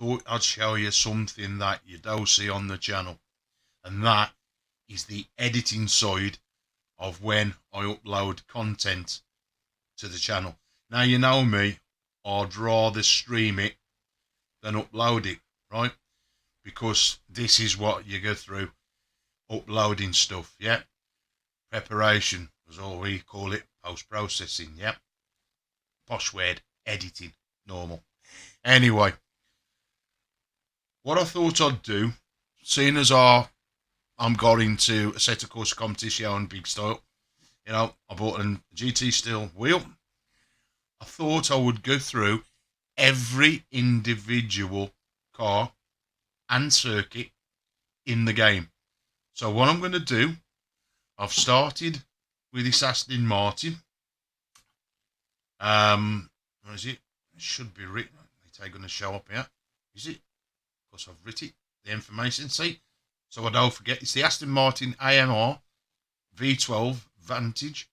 thought I'd show you something that you don't see on the channel, and that is the editing side of when I upload content to the channel. Now, you know me, I'd rather stream it than upload it, right? Because this is what you go through uploading stuff, yeah? Preparation is all we call it, post-processing, yeah? Posh word, editing, normal. Anyway, what I thought I'd do, seeing as I'm going to Assetto Corsa Competizione big style, you know, I bought a GT steel wheel. I thought I would go through every individual car and circuit in the game. So what I'm going to do, I've started with this Aston Martin. Where is it? It should be written. It's going to show up here. Is it? Of course, I've written it. The information sheet. So I don't forget, it's the Aston Martin AMR V12 Vantage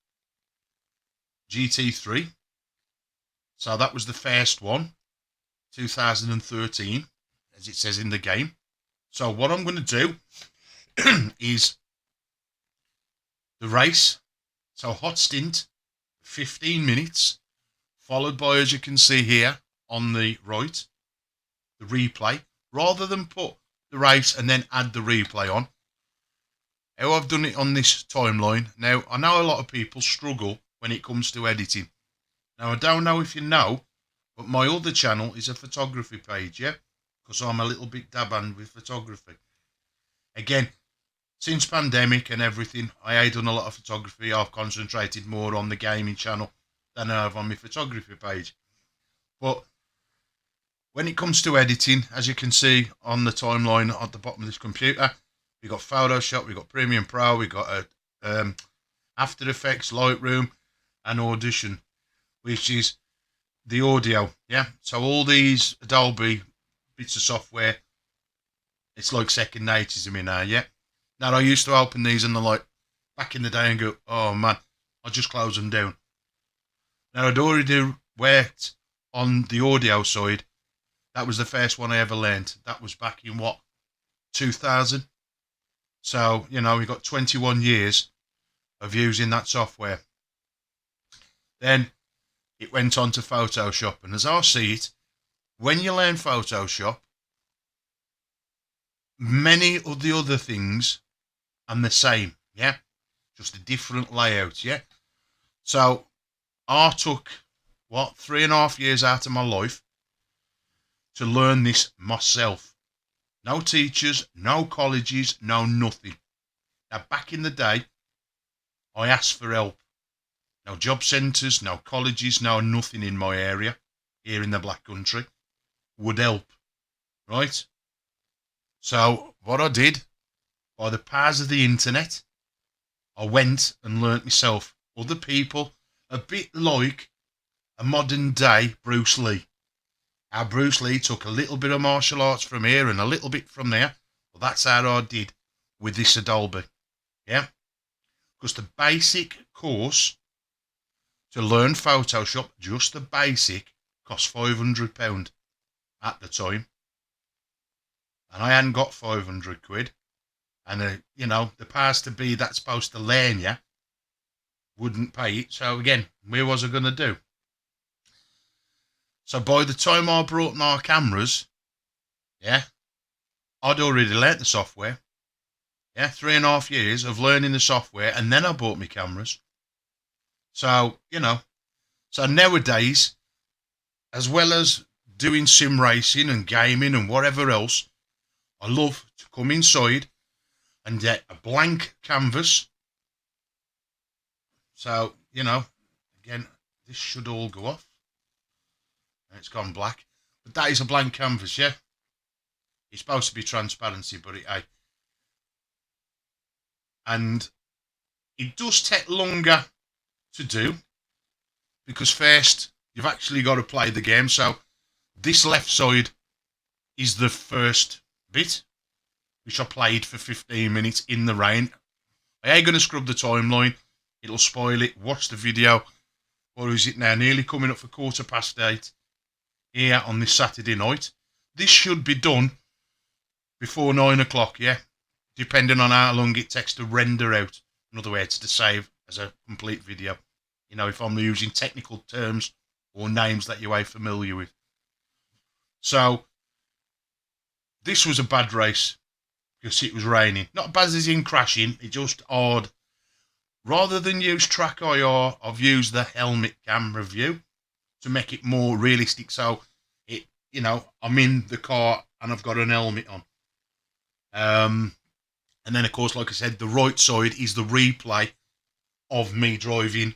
GT3. So that was the first one, 2013, as it says in the game. So what I'm going to do is the race. So hot stint, 15 minutes, followed by, as you can see here on the right, the replay. Rather than put the race and then add the replay on, how I've done it on this timeline. Now, I know a lot of people struggle when it comes to editing. Now, I don't know if you know, but my other channel is a photography page, yeah? Because I'm a little bit dab-hand with photography. Again, since pandemic and everything, I ain't done a lot of photography. I've concentrated more on the gaming channel than I have on my photography page. But when it comes to editing, as you can see on the timeline at the bottom of this computer, we've got Photoshop, we've got Premiere Pro, we've got After Effects, Lightroom, and Audition, which is the audio, yeah? So all these Adobe bits of software, it's like second nature to me now, yeah? Now, I used to open these and like back in the day and go, oh man, I'll just close them down. Now, I'd already worked on the audio side. That was the first one I ever learned. That was back in, what, 2000? So, you know, we got 21 years of using that software. Then it went on to Photoshop. And as I see it, when you learn Photoshop, many of the other things are the same, yeah? Just a different layout, yeah? So I took, what, 3.5 years out of my life to learn this myself. No teachers, no colleges, no nothing. Now, back in the day, I asked for help. No job centres, no colleges, no nothing in my area, here in the Black Country, would help, right? So what I did, by the powers of the internet, I went and learnt myself. Other people, a bit like a modern day Bruce Lee. How Bruce Lee took a little bit of martial arts from here and a little bit from there. Well, that's how I did with this Adobe, yeah? Because the basic course to learn Photoshop, just the basic, cost £500 at the time. And I hadn't got 500 quid. And, you know, the powers to be that's supposed to learn you wouldn't pay it. So, again, where was I going to do? So, by the time I brought my cameras, yeah, I'd already learnt the software. Yeah, 3.5 years of learning the software. And then I bought my cameras. So, you know, so nowadays, as well as doing sim racing and gaming and whatever else, I love to come inside and get a blank canvas. So, you know, again, this should all go off. It's gone black. But that is a blank canvas, yeah? It's supposed to be transparency, but it ain't. And it does take longer to do, because first, you've actually got to play the game. So, this left side is the first bit, which I played for 15 minutes in the rain. I ain't going to scrub the timeline. It'll spoil it. Watch the video. Or is it now? Nearly coming up for 8:15 here on this Saturday night. this should be done before 9 o'clock, yeah? Depending on how long it takes to render out. In other words, to save as a complete video. You know, if I'm using technical terms or names that you ain't familiar with. So, this was a bad race because it was raining. Not bad as in crashing, it just hard. Rather than use track IR, I've used the helmet camera view to make it more realistic. So, you know, I'm in the car and I've got an helmet on. And then, of course, like I said, the right side is the replay of me driving.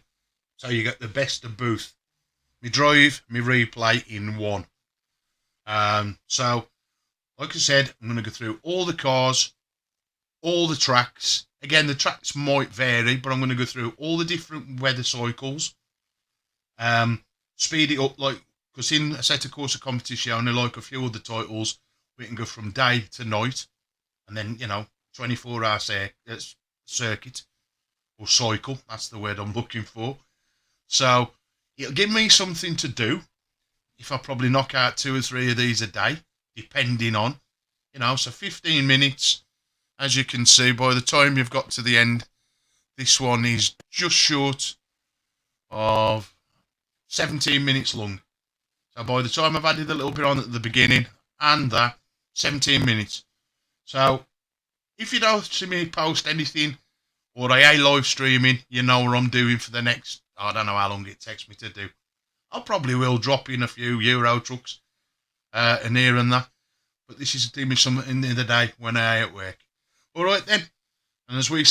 So you get the best of both. Me drive, me replay in one. So, like I said, I'm going to go through all the cars, all the tracks. Again, the tracks might vary, but I'm going to go through all the different weather cycles. Speed it up, like, because in Assetto Corsa Competizione, like a few other titles, we can go from day to night. And then, you know, 24-hour circuit or cycle. That's the word I'm looking for. So it'll give me something to do if I probably knock out 2 or 3 of these a day, depending on, you know, so 15 minutes. As you can see, by the time you've got to the end, this one is just short of 17 minutes long. So by the time I've added a little bit on at the beginning and that, 17 minutes. So if you don't see me post anything or I ain't live streaming, you know what I'm doing for the next, I don't know how long it takes me to do. I probably will drop in a few Euro trucks and here and that. But this is doing me something in the day when I at work. All right then. And as we